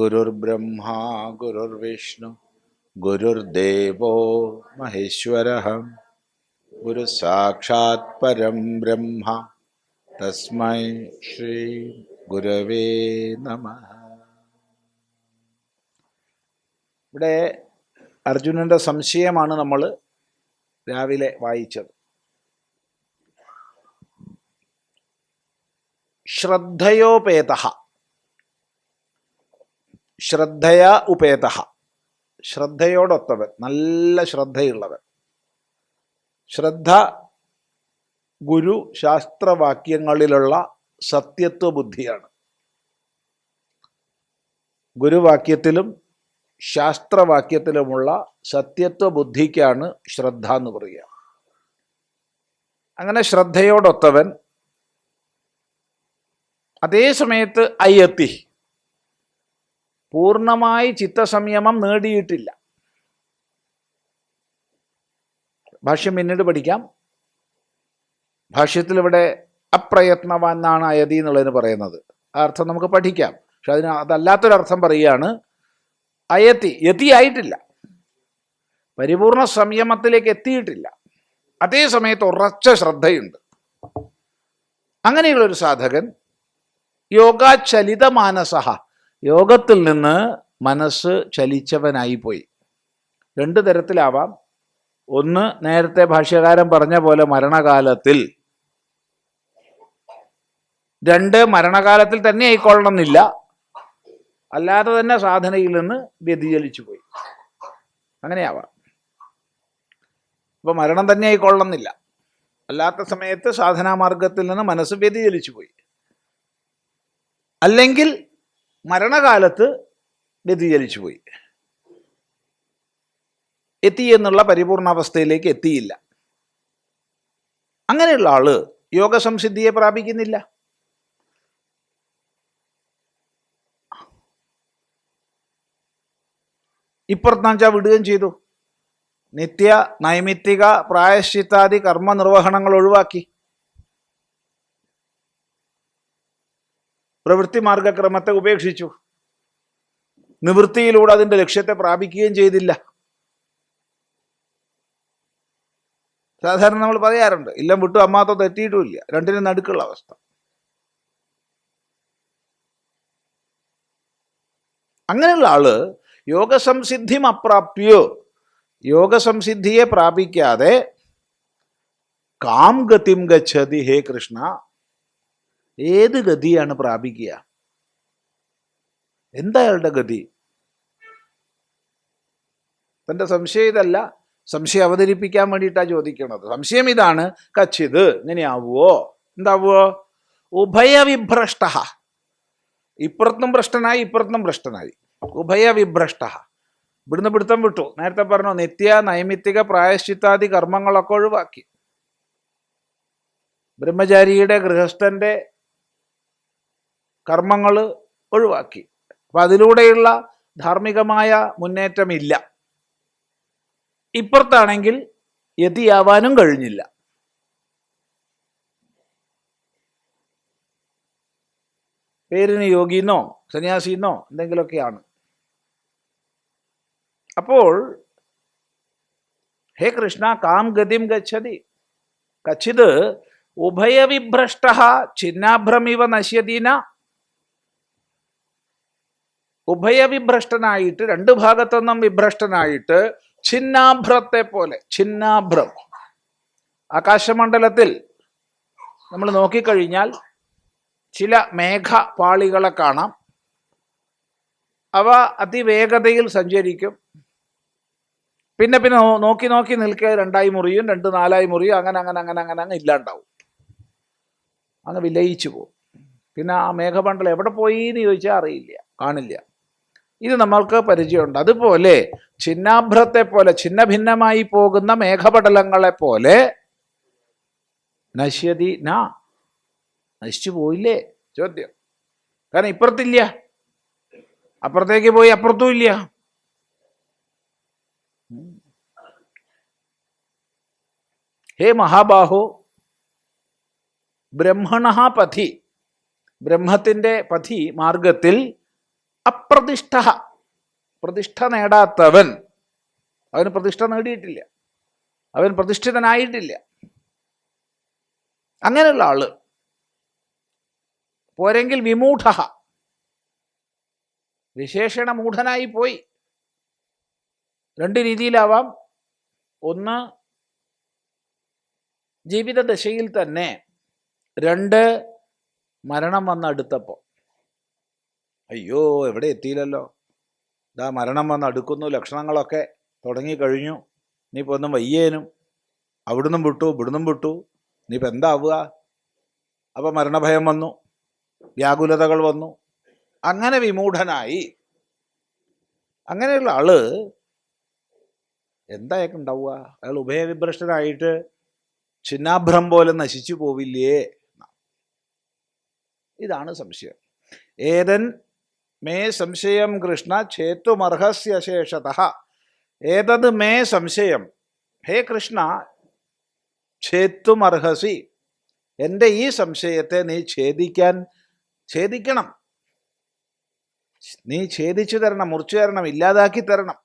ഗുരുർബ്രഹ്മാ ഗുരുർവിഷ്ണു ഗുരുർദേവോ മഹേശ്വരഃ ഗുരു സാക്ഷാത് പരം ബ്രഹ്മ തസ്മൈ ശ്രീ ഗുരവേ നമഃ. ഇവിടെ അർജുനന്റെ സംശയമാണ് നമ്മൾ രാവിലെ വായിച്ചത്. ശ്രദ്ധയോപേതഃ, ശ്രദ്ധയാ ഉപേതഃ, ശ്രദ്ധയോടൊത്തവൻ, നല്ല ശ്രദ്ധയുള്ളവൻ. ശ്രദ്ധ ഗുരു ശാസ്ത്രവാക്യങ്ങളിലുള്ള സത്യത്വ ബുദ്ധിയാണ്. ഗുരുവാക്യത്തിലും ശാസ്ത്രവാക്യത്തിലുമുള്ള സത്യത്വ ബുദ്ധിക്കാണ് ശ്രദ്ധ എന്ന് പറയുക. അങ്ങനെ ശ്രദ്ധയോടൊത്തവൻ, അതേ സമയത്ത് അയത്തി, പൂർണ്ണമായി ചിത്തസംയമം നേടിയിട്ടില്ല. ഭാഷ്യം പിന്നീട് പഠിക്കാം. ഭാഷ്യത്തിൽ ഇവിടെ അപ്രയത്നവാൻ എന്നാണ് അയതി എന്നുള്ളതിന് പറയുന്നത്. ആ അർത്ഥം നമുക്ക് പഠിക്കാം. പക്ഷെ അതല്ലാത്തൊരർത്ഥം പറയുകയാണ്. അയത്തി, യതിയായിട്ടില്ല, പരിപൂർണ സംയമത്തിലേക്ക് എത്തിയിട്ടില്ല, അതേ സമയത്ത് ഉറച്ച ശ്രദ്ധയുണ്ട്. അങ്ങനെയുള്ളൊരു സാധകൻ യോഗാചലിത മാനസഃ, യോഗത്തിൽ നിന്ന് മനസ്സ് ചലിച്ചവനായിപ്പോയി. രണ്ട് തരത്തിലാവാം. ഒന്ന്, നേരത്തെ ഭാഷ്യകാരൻ പറഞ്ഞ പോലെ മരണകാലത്തിൽ. രണ്ട്, മരണകാലത്തിൽ തന്നെ ആയിക്കൊള്ളണം എന്നില്ല, അല്ലാതെ തന്നെ സാധനയിൽ നിന്ന് വ്യതിചലിച്ചു പോയി. അങ്ങനെയാവാം. ഇപ്പൊ മരണം തന്നെ ആയിക്കൊള്ളണം എന്നില്ല, അല്ലാത്ത സമയത്ത് സാധനാമാർഗത്തിൽ നിന്ന് മനസ്സ് വ്യതിചലിച്ചു പോയി. അല്ലെങ്കിൽ മരണകാലത്ത് വ്യതിചലിച്ചു പോയി, എത്തി എന്നുള്ള പരിപൂർണാവസ്ഥയിലേക്ക് എത്തിയില്ല. അങ്ങനെയുള്ള ആള് യോഗസംസിദ്ധിയെ പ്രാപിക്കുന്നില്ല. ഇപ്പുറത്താച്ചാൽ വിടുകയും ചെയ്തു. നിത്യ നൈമിത്തിക പ്രായശ്ചിത്താദി കർമ്മനിർവഹണങ്ങൾ ഒഴിവാക്കി പ്രവൃത്തി മാർഗക്രമത്തെ ഉപേക്ഷിച്ചു. നിവൃത്തിയിലൂടെ അതിൻ്റെ ലക്ഷ്യത്തെ പ്രാപിക്കുകയും ചെയ്തില്ല. സാധാരണ നമ്മൾ പറയാറുണ്ട്, ഇല്ലം വിട്ടു അമ്മാത്തോ തെറ്റിയിട്ടുമില്ല, രണ്ടിനും നടുക്കുള്ള അവസ്ഥ. അങ്ങനെയുള്ള ആള് യോഗസംസിദ്ധിം അപ്രാപ്യോ, യോഗസംസിദ്ധിയെ പ്രാപിക്കാതെ കാം ഗതിം ഗച്ഛതി. ഹേ കൃഷ്ണ, ഏത് ഗതിയാണ് പ്രാപിക്കുക? എന്താ അയാളുടെ ഗതി? തൻ്റെ സംശയം ഇതല്ല, സംശയം അവതരിപ്പിക്കാൻ വേണ്ടിയിട്ടാണ് ചോദിക്കണത്. സംശയം ഇതാണ്, കച്ചിത് ഇങ്ങനെയാവുമോ? എന്താവുമോ? ഉഭയവിഭ്രഷ്ട, ഇപ്പുറത്തും ഭ്രഷ്ടനായി ഇപ്പുറത്തും ഭ്രഷ്ടനായി. ഉഭയവിഭ്രഷ്ട, ഇവിടുന്ന് പിടുത്തം വിട്ടു. നേരത്തെ പറഞ്ഞു, നിത്യ നൈമിത്തിക പ്രായശ്ചിത്താദി കർമ്മങ്ങളൊക്കെ ഒഴിവാക്കി. ബ്രഹ്മചാരിയുടെ ഗൃഹസ്ഥന്റെ കർമ്മങ്ങൾ ഒഴിവാക്കി. അപ്പൊ അതിലൂടെയുള്ള ധാർമ്മികമായ മുന്നേറ്റമില്ല. ഇപ്പുറത്താണെങ്കിൽ യതിയാവാനും കഴിഞ്ഞില്ല. പേരിന് യോഗിന്നോ സന്യാസിന്നോ എന്തെങ്കിലുമൊക്കെയാണ്. അപ്പോൾ ഹേ കൃഷ്ണ, കാം ഗതിം ഗച്ഛതി കച്ചിത് ഉഭയവിഭ്രഷ്ട ഛിന്നാഭ്രമിവ നശ്യതീന. ഉഭയവിഭ്രഷ്ടനായിട്ട്, രണ്ട് ഭാഗത്തുനിന്നും വിഭ്രഷ്ടനായിട്ട്, ഛിന്നാഭ്രത്തെ പോലെ. ഛിന്നാഭ്രം, ആകാശമണ്ഡലത്തിൽ നമ്മൾ നോക്കിക്കഴിഞ്ഞാൽ ചില മേഘപാളികളെ കാണാം. അവ അതിവേഗതയിൽ സഞ്ചരിക്കും. പിന്നെ പിന്നെ നോക്കി നോക്കി നിൽക്കുക, രണ്ടായി മുറിയും, രണ്ട് നാലായി മുറിയും, അങ്ങനെ അങ്ങനെ അങ്ങനെ അങ്ങനെ അങ്ങ് ഇല്ലാണ്ടാവും, അങ്ങ് വിലയിച്ചു പോകും. പിന്നെ ആ മേഘമണ്ഡലം എവിടെ പോയി എന്ന് ചോദിച്ചാൽ അറിയില്ല, കാണില്ല. ഇത് നമ്മൾക്ക് പരിചയമുണ്ട്. അതുപോലെ ഛിന്നാഭ്രത്തെ പോലെ, ഛിന്ന ഭിന്നമായി പോകുന്ന മേഘപടലങ്ങളെ പോലെ നശ്യതി ന, നശിച്ചു പോയില്ലേ? ചോദ്യം. കാരണം ഇപ്പുറത്തില്ല, അപ്പുറത്തേക്ക് പോയി അപ്പുറത്തും ഇല്ല. ഹേ മഹാബാഹോ, ബ്രഹ്മണ പഥി, ബ്രഹ്മത്തിൻ്റെ പഥി മാർഗത്തിൽ അപ്രതിഷ്ഠ, പ്രതിഷ്ഠ നേടാത്തവൻ, അവന് പ്രതിഷ്ഠ നേടിയിട്ടില്ല, അവൻ പ്രതിഷ്ഠിതനായിട്ടില്ല. അങ്ങനെയുള്ള ആള്. പോരെങ്കിൽ വിമൂഢ, വിശേഷണ മൂഢനായി പോയി. രണ്ട് രീതിയിലാവാം. ഒന്ന്, ജീവിതദശയിൽ തന്നെ. രണ്ട്, മരണം വന്നടുത്തപ്പോൾ. അയ്യോ, എവിടെ എത്തിയില്ലല്ലോ, ഇതാ മരണം വന്നടുക്കുന്നു, ലക്ഷണങ്ങളൊക്കെ തുടങ്ങിക്കഴിഞ്ഞു, ഇനിയിപ്പോൾ ഒന്നും വയ്യേനും, അവിടുന്നും വിട്ടു ഇവിടുന്നും വിട്ടു, ഇനിയിപ്പോൾ എന്താവുക? അപ്പം മരണഭയം വന്നു, വ്യാകുലതകൾ വന്നു, അങ്ങനെ വിമൂഢനായി. അങ്ങനെയുള്ള ആള് എന്തായൊക്കെ ഉണ്ടാവുക? അയാൾ ഉഭയവിഭ്രഷ്ടനായിട്ട് ചിന്നാഭ്രം പോലെ നശിച്ചു പോവില്ലേ? ഇതാണ് സംശയം. ഏതൻ മേ സംശയം കൃഷ്ണ ഛേത്തുമർഹസ്യ ശേഷതഃ. ഏതത് മേ സംശയം, ഹേ കൃഷ്ണ, ഛേത്തുമർഹസി, എൻ്റെ ഈ സംശയത്തെ നീ ഛേദിക്കണം. നീ ഛേദിച്ചു തരണം, മുറിച്ചു തരണം, ഇല്ലാതാക്കി തരണം.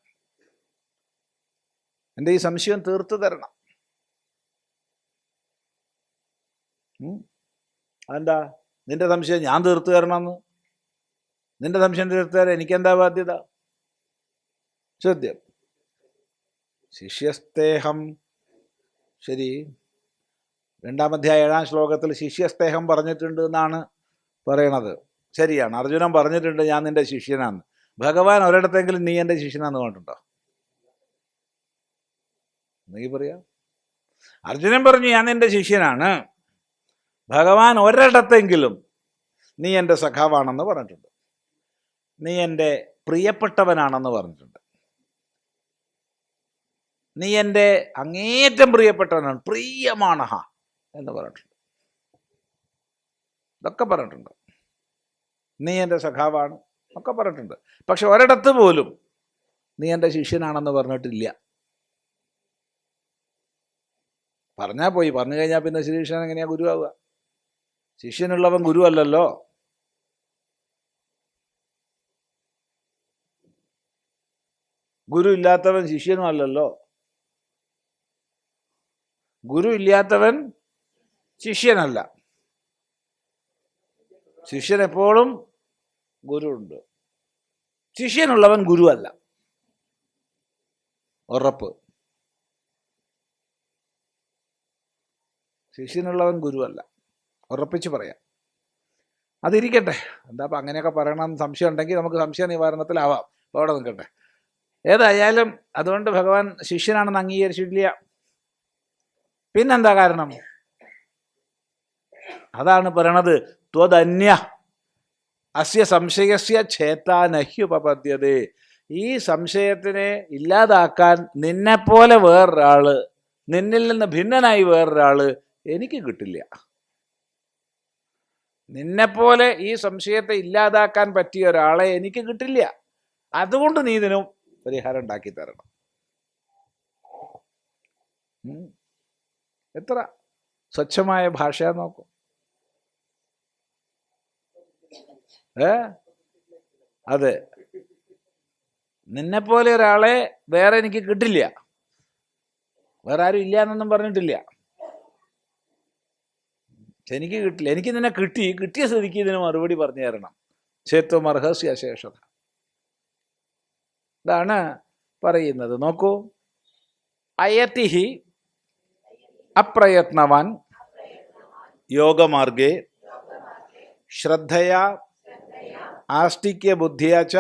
എൻ്റെ ഈ സംശയം തീർത്തു തരണം. അതെന്താ നിന്റെ സംശയം ഞാൻ തീർത്തു തരണമെന്ന്? നിന്റെ സംശയം തീർത്തു തരാൻ എനിക്കെന്താ ബാധ്യത? ചോദ്യം. ശിഷ്യസ്തേഹം, ശരി, 2-ാം അധ്യായം 7-ാം ശ്ലോകത്തിൽ ശിഷ്യസ്തേഹം പറഞ്ഞിട്ടുണ്ട് എന്നാണ് പറയണത്. ശരിയാണ്, അർജുനൻ പറഞ്ഞിട്ടുണ്ട് ഞാൻ നിന്റെ ശിഷ്യനാന്ന്. ഭഗവാൻ ഒരിടത്തെങ്കിലും നീ എൻ്റെ ശിഷ്യനാന്ന് പറഞ്ഞിട്ടുണ്ടോ? നീ പറയാ. അർജുനൻ പറഞ്ഞു ഞാൻ നിന്റെ ശിഷ്യനാണ്. ഭഗവാൻ ഒരിടത്തെങ്കിലും നീ എൻ്റെ സഖാവാണെന്ന് പറഞ്ഞിട്ടുണ്ട്, നീ എൻ്റെ പ്രിയപ്പെട്ടവനാണെന്ന് പറഞ്ഞിട്ടുണ്ട്, നീ എൻ്റെ അങ്ങേറ്റം പ്രിയപ്പെട്ടവനാണ്, പ്രിയമാണഹ എന്ന് പറഞ്ഞിട്ടുണ്ട്. ഇതൊക്കെ പറഞ്ഞിട്ടുണ്ട്. നീ എൻ്റെ സഖാവാണ് ഒക്കെ പറഞ്ഞിട്ടുണ്ട്. പക്ഷെ ഒരിടത്ത് പോലും നീ എൻ്റെ ശിഷ്യനാണെന്ന് പറഞ്ഞിട്ടില്ല. പറഞ്ഞാൽ പോയി, പറഞ്ഞു കഴിഞ്ഞാൽ പിന്നെ ശിഷ്യൻ എങ്ങനെയാ ഗുരുവാവുക? ശിഷ്യനുള്ളവൻ ഗുരു അല്ലല്ലോ. ഗുരു ഇല്ലാത്തവൻ ശിഷ്യനും അല്ലല്ലോ. ഗുരു ഇല്ലാത്തവൻ ശിഷ്യനല്ല. ശിഷ്യൻ എപ്പോഴും ഗുരു ഉണ്ട്. ശിഷ്യനുള്ളവൻ ഗുരു അല്ല, ഉറപ്പ്. ശിഷ്യനുള്ളവൻ ഗുരുവല്ല, ഉറപ്പിച്ച് പറയാം. അതിരിക്കട്ടെ, എന്താ അപ്പം അങ്ങനെയൊക്കെ പറയണമെന്ന് സംശയം ഉണ്ടെങ്കിൽ നമുക്ക് സംശയ നിവാരണത്തിലാവാം. അപ്പോൾ അവിടെ നിൽക്കട്ടെ. ഏതായാലും അതുകൊണ്ട് ഭഗവാൻ ശിഷ്യനാണെന്ന് അംഗീകരിച്ചിട്ടില്ല. പിന്നെന്താ കാരണം? അതാണ് പറയണത്, ത്വദന്യ അസ്യ സംശയസ്യ ഛേത്താനഹ്യുപപദ്യതേ. ഈ സംശയത്തിനെ ഇല്ലാതാക്കാൻ നിന്നെപ്പോലെ വേറൊരാള്, നിന്നിൽ നിന്ന് ഭിന്നനായി വേറൊരാള് എനിക്ക് കിട്ടില്ല. നിന്നെപ്പോലെ ഈ സംശയത്തെ ഇല്ലാതാക്കാൻ പറ്റിയ ഒരാളെ എനിക്ക് കിട്ടില്ല. അതുകൊണ്ട് നീ ഇതിനും പരിഹാരം ഉണ്ടാക്കി തരണം. എത്ര സ്വച്ഛമായ ഭാഷ നോക്കും. അതെ, നിന്നെപ്പോലെ ഒരാളെ വേറെ എനിക്ക് കിട്ടില്ല, വേറെ ആരും ഇല്ല എന്നൊന്നും പറഞ്ഞിട്ടില്ല. എനിക്ക് കിട്ടില്ല, എനിക്ക് നിന്നെ കിട്ടിയ സ്ഥിതിക്ക് ഇതിന് മറുപടി പറഞ്ഞു തരണം. ചേത്വം അർഹസ്യ ശേഷത. ഇതാണ് പറയുന്നത്. നോക്കൂ, അയതിഹി അപ്രയത്നവാൻ യോഗമാർഗേ ശ്രദ്ധയാ ആസ്തിക്യ ബുദ്ധിയാ ച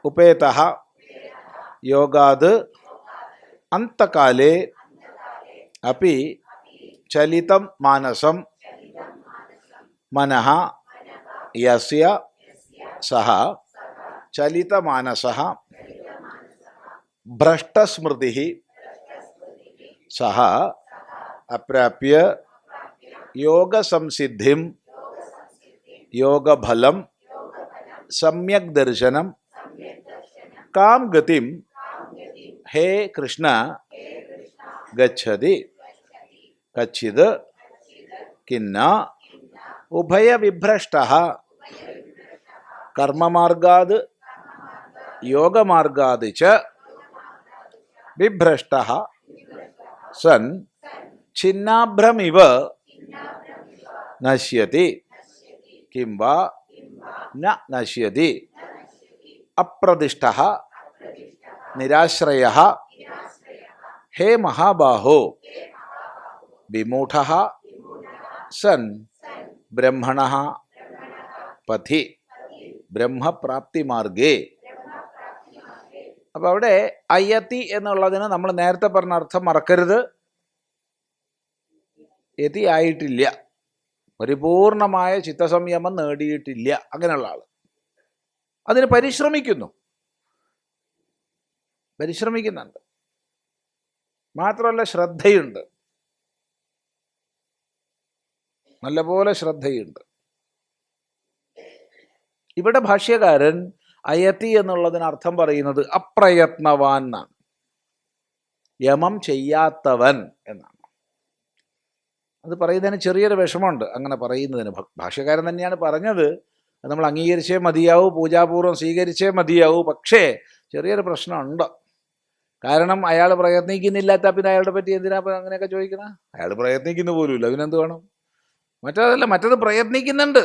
ഉപേതഃ യോഗാത് അന്തകാലേ അപി ചലിതം മാനസം മനഃ യസ്യ സഹ ചലിതമാനസഃ ഭ്രഷ്ടസ്മൃതിഃ സഹ അപ്രാപ്യ യോഗസംസിദ്ധിം യോഗഫലം സമ്യക് ദർശനം കാം ഗതിം ഹേ കൃഷ്ണ ഗച്ഛതി കച്ചിത് കിന്ന ഉഭയവിഭ്രഷ്ടഃ കർമ്മമാർഗാത് യോഗമാർഗാത് ച വിഭ്രഷ്ടഃ സൻ ഛിന്നാഭ്രമിവ നശ്യതി കിം വാ ന നശ്യതി അപ്രതിഷ്ഠഃ നിരാശ്രയഃ ഹേ മഹാബാഹോ വിമൂഢഃ സൻ ബ്രഹ്മണഃ പഥി ബ്രഹ്മപ്രാപ്തി മാർഗേ. അപ്പൊ അവിടെ അയതി എന്നുള്ളതിന് നമ്മൾ നേരത്തെ പറഞ്ഞ അർത്ഥം മറക്കരുത്. യതി ആയിട്ടില്ല, പരിപൂർണമായ ചിത്തസംയമം നേടിയിട്ടില്ല, അങ്ങനെയുള്ള ആള്. അതിന് പരിശ്രമിക്കുന്നുണ്ട്. മാത്രമല്ല ശ്രദ്ധയുണ്ട്, നല്ലപോലെ ശ്രദ്ധയുണ്ട്. ഇവിടെ ഭാഷ്യകാരൻ അയതി എന്നുള്ളതിന് അർത്ഥം പറയുന്നത് അപ്രയത്നവാൻ എന്നാണ്, യമം ചെയ്യാത്തവൻ എന്നാണ്. അത് പറയുന്നതിന് ചെറിയൊരു വിഷമമുണ്ട് അങ്ങനെ പറയുന്നതിന്. ഭാഷ്യകാരൻ തന്നെയാണ് പറഞ്ഞത്, നമ്മൾ അംഗീകരിച്ചേ മതിയാവൂ, പൂജാപൂർവ്വം സ്വീകരിച്ചേ മതിയാവൂ. പക്ഷേ ചെറിയൊരു പ്രശ്നമുണ്ട്. കാരണം അയാൾ പ്രയത്നിക്കുന്നില്ലാത്ത പിന്നെ അയാളുടെ പറ്റി എന്തിനാ അങ്ങനെയൊക്കെ ചോദിക്കണ? അയാൾ പ്രയത്നിക്കുന്ന പോലുമില്ല, അതിനെന്ത് വേണം? മറ്റത് പ്രയത്നിക്കുന്നുണ്ട്,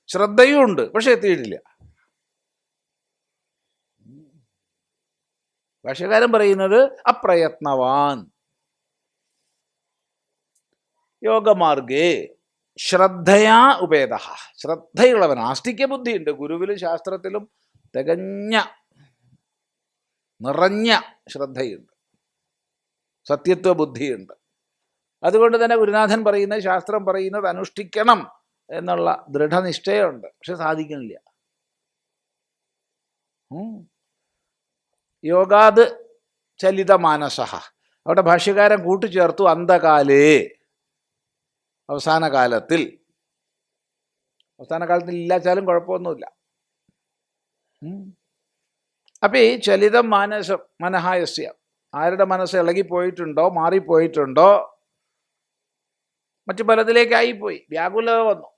ശ്രദ്ധയും ഉണ്ട്, പക്ഷെ എത്തിയിട്ടില്ല. ഭാഷ്യകാരൻ പറയുന്നത് അപ്രയത്നവാൻ യോഗമാർഗേ ശ്രദ്ധയാ ഉപേദ. ശ്രദ്ധയുള്ളവൻ, ആസ്തിക്യ ബുദ്ധിയുണ്ട്, ഗുരുവിലും ശാസ്ത്രത്തിലും നിറഞ്ഞ ശ്രദ്ധയുണ്ട്, സത്യത്വ ബുദ്ധിയുണ്ട്. അതുകൊണ്ട് തന്നെ ഗുരുനാഥൻ പറയുന്നത്, ശാസ്ത്രം പറയുന്നത് അനുഷ്ഠിക്കണം എന്നുള്ള ദൃഢനിശ്ചയമുണ്ട്, പക്ഷെ സാധിക്കുന്നില്ല. യോഗാത് ചലിത മാനസഃ. അവിടെ ഭാഷ്യകാരൻ കൂട്ടിച്ചേർത്തു അന്ധകാലേ, അവസാന കാലത്തിൽ ഇല്ലാച്ചാലും കുഴപ്പമൊന്നുമില്ല. അപ്പം ഈ ചലിതം മാനസം മനഹായസ്യ, ആരുടെ മനസ്സ് ഇളകിപ്പോയിട്ടുണ്ടോ, മാറിപ്പോയിട്ടുണ്ടോ, മറ്റു പലതിലേക്കായിപ്പോയി, വ്യാകുലത വന്നു,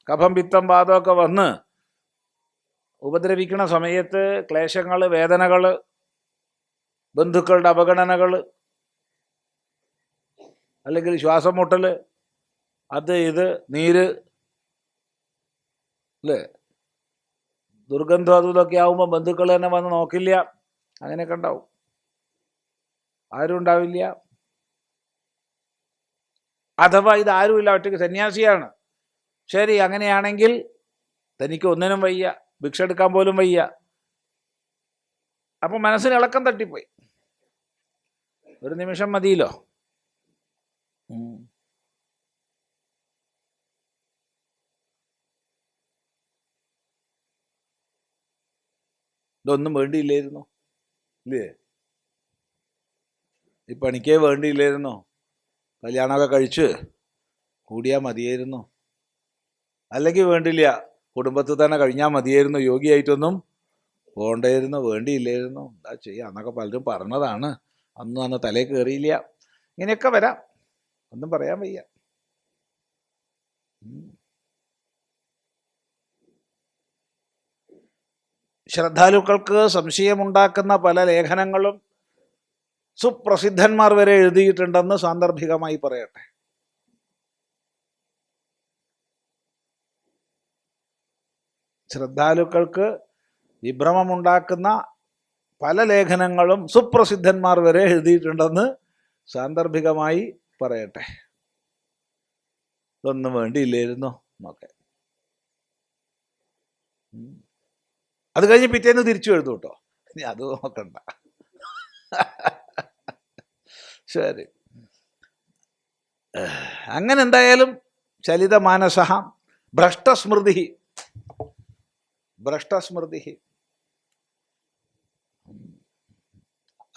കഫം പിത്തം വാതമൊക്കെ വന്ന് ഉപദ്രവിക്കണ സമയത്ത് ക്ലേശങ്ങൾ, വേദനകൾ, ബന്ധുക്കളുടെ അവഗണനകൾ, അല്ലെങ്കിൽ ശ്വാസം മുട്ടൽ, അത് ഇത് നീര്, അല്ലേ, ദുർഗന്ധം അതും ഇതൊക്കെ ആവുമ്പോൾ ബന്ധുക്കൾ തന്നെ വന്ന് നോക്കില്ല, അങ്ങനെയൊക്കെ ഉണ്ടാവും. ആരും ഉണ്ടാവില്ല. അഥവാ ഇതാരുമില്ല, ഒറ്റയ്ക്ക് സന്യാസിയാണ്, ശരി, അങ്ങനെയാണെങ്കിൽ തനിക്ക് ഒന്നിനും വയ്യ, ഭിക്ഷ എടുക്കാൻ പോലും വയ്യ. അപ്പം മനസ്സിന് ഇളക്കം തട്ടിപ്പോയി. ഒരു നിമിഷം മതിയല്ലോ. ഇതൊന്നും വേണ്ടിയില്ലായിരുന്നു, ഇല്ലേ? ഈ പണിക്കേ വേണ്ടിയില്ലായിരുന്നോ? കല്യാണമൊക്കെ കഴിച്ച് കൂടിയാൽ മതിയായിരുന്നു, അല്ലെങ്കിൽ വേണ്ടില്ല, കുടുംബത്തിൽ തന്നെ കഴിഞ്ഞാൽ മതിയായിരുന്നു, യോഗിയായിട്ടൊന്നും പോകണ്ടായിരുന്നു, വേണ്ടിയില്ലായിരുന്നു, എന്താ ചെയ്യുക എന്നൊക്കെ പലരും പറഞ്ഞതാണ്. അന്ന് തലയിൽ കയറിയില്ല. ഇങ്ങനെയൊക്കെ വരാം, ഒന്നും പറയാൻ വയ്യ. ശ്രദ്ധാലുക്കൾക്ക് സംശയമുണ്ടാക്കുന്ന പല ലേഖനങ്ങളും സുപ്രസിദ്ധന്മാർ വരെ എഴുതിയിട്ടുണ്ടെന്ന് സാന്ദർഭികമായി പറയട്ടെ. ശ്രദ്ധാലുക്കൾക്ക് വിഭ്രമമുണ്ടാക്കുന്ന പല ലേഖനങ്ങളും സുപ്രസിദ്ധന്മാർ വരെ എഴുതിയിട്ടുണ്ടെന്ന് സാന്ദർഭികമായി പറയട്ടെ. ഇതൊന്നും വേണ്ടിയില്ലായിരുന്നു എന്നൊക്കെ. അത് കഴിഞ്ഞ് പിറ്റേന്ന് തിരിച്ചു എഴുതും കേട്ടോ, ഇനി അത് നോക്കണ്ട. ശരി, അങ്ങനെ എന്തായാലും ചലിത മാനസഃ ഭ്രഷ്ടസ്മൃതി.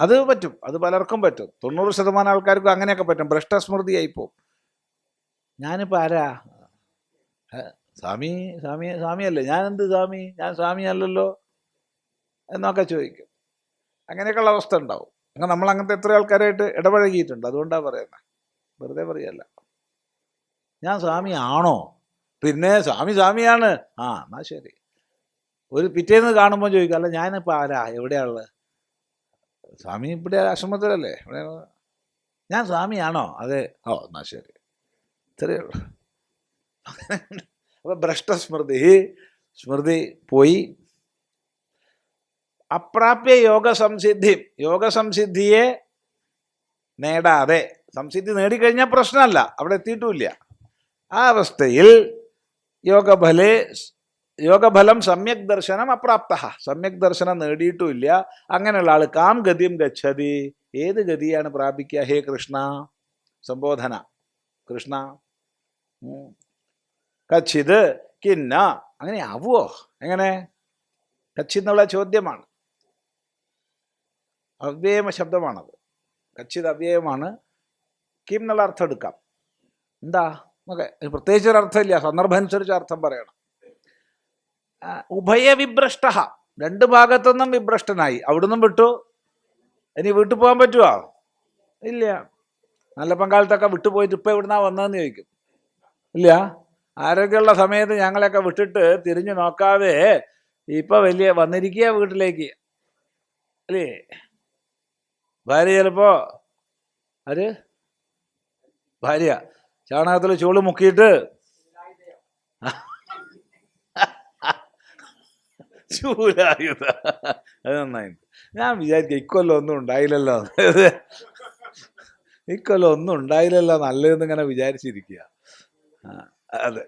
അത് പറ്റും, അത് പലർക്കും പറ്റും. 90% ആൾക്കാർക്കും അങ്ങനെയൊക്കെ പറ്റും. ഭ്രഷ്ടസ്മൃതിയായിപ്പോവും. ഞാനിപ്പോൾ ആരാ? സ്വാമിയല്ലേ, ഞാനെന്ത് സ്വാമി, ഞാൻ സ്വാമിയല്ലല്ലോ എന്നൊക്കെ ചോദിക്കും. അങ്ങനെയൊക്കെയുള്ള അവസ്ഥ ഉണ്ടാവും. അങ്ങനെ നമ്മൾ അങ്ങനത്തെ എത്ര ആൾക്കാരായിട്ട് ഇടപഴകിയിട്ടുണ്ട്, അതുകൊണ്ടാണ് പറയുന്നത്, വെറുതെ പറയല്ല. ഞാൻ സ്വാമി ആണോ? പിന്നെ സ്വാമിയാണ്. ആ, എന്നാ ശരി. ഒരു പിറ്റേന്ന് കാണുമ്പോൾ ചോദിക്കും, അല്ല ഞാനിപ്പോൾ ആരാ, എവിടെയാണുള്ളത്? സ്വാമി ഇവിടെ ആശ്രമത്തിലല്ലേ, ഇവിടെ ഞാൻ സ്വാമിയാണോ? അതെ. ഓ എന്നാ ശരി, ഇത്രയേ ഉള്ളൂ. അപ്പൊ ഭ്രഷ്ടസ്മൃതി, സ്മൃതി പോയി. അപ്രാപ്യ യോഗസംസിദ്ധിയെ നേടാതെ, സംസിദ്ധി നേടിക്കഴിഞ്ഞാൽ പ്രശ്നമല്ല, അവിടെ എത്തിയിട്ടുമില്ല. ആ അവസ്ഥയിൽ യോഗഫലം സമ്യക് ദർശനം അപ്രാപ്ത, സമ്യക് ദർശനം നേടിയിട്ടുമില്ല. അങ്ങനെയുള്ള ആൾ കാം ഗതിയും ഗച്ഛതി, ഏത് ഗതിയാണ് പ്രാപിക്കുക? ഹേ കൃഷ്ണ, സംബോധന. കൃഷ്ണ കച്ചിത് കിന്ന, അങ്ങനെ ആവുമോ? എങ്ങനെ? കച്ചി എന്നുള്ള ചോദ്യമാണ്, അവ്യയമ ശബ്ദമാണത്. കച്ചിത് അവ്യയമാണ്. കിം എന്നുള്ള അർത്ഥം എടുക്കാം. എന്താ ഓക്കെ, പ്രത്യേകിച്ച് ഒരു അർത്ഥമില്ല, സന്ദർഭം അനുസരിച്ച് അർത്ഥം പറയണം. ഉഭയവിഭ്രഷ്ട, രണ്ട് ഭാഗത്തുനിന്നും വിഭ്രഷ്ടനായി. അവിടുന്നും വിട്ടു, ഇനി വീട്ടിൽ പോകാൻ പറ്റുമോ? ഇല്ല. നല്ല പങ്കാളത്തൊക്കെ വിട്ടുപോയിട്ട് ഇപ്പം എവിടുന്നാ വന്നതെന്ന് ചോദിക്കും. ഇല്ല, ആരോഗ്യമുള്ള സമയത്ത് ഞങ്ങളെയൊക്കെ വിട്ടിട്ട് തിരിഞ്ഞു നോക്കാതെ ഇപ്പം വലിയ വന്നിരിക്കുക വീട്ടിലേക്ക്, അല്ലേ? ഭാര്യ ചിലപ്പോ ഭാര്യ ചാണകത്തിൽ ചൂള് മുക്കിയിട്ട് ചൂലായുധ, അത് നന്നായി. ഞാൻ വിചാരിക്കുക ഇക്കൊല്ലം ഒന്നും ഉണ്ടായില്ലല്ലോ, ഇക്കൊല്ലം ഒന്നും ഉണ്ടായില്ലല്ലോ നല്ലതെന്ന് ഇങ്ങനെ വിചാരിച്ചിരിക്കുക. അതെ,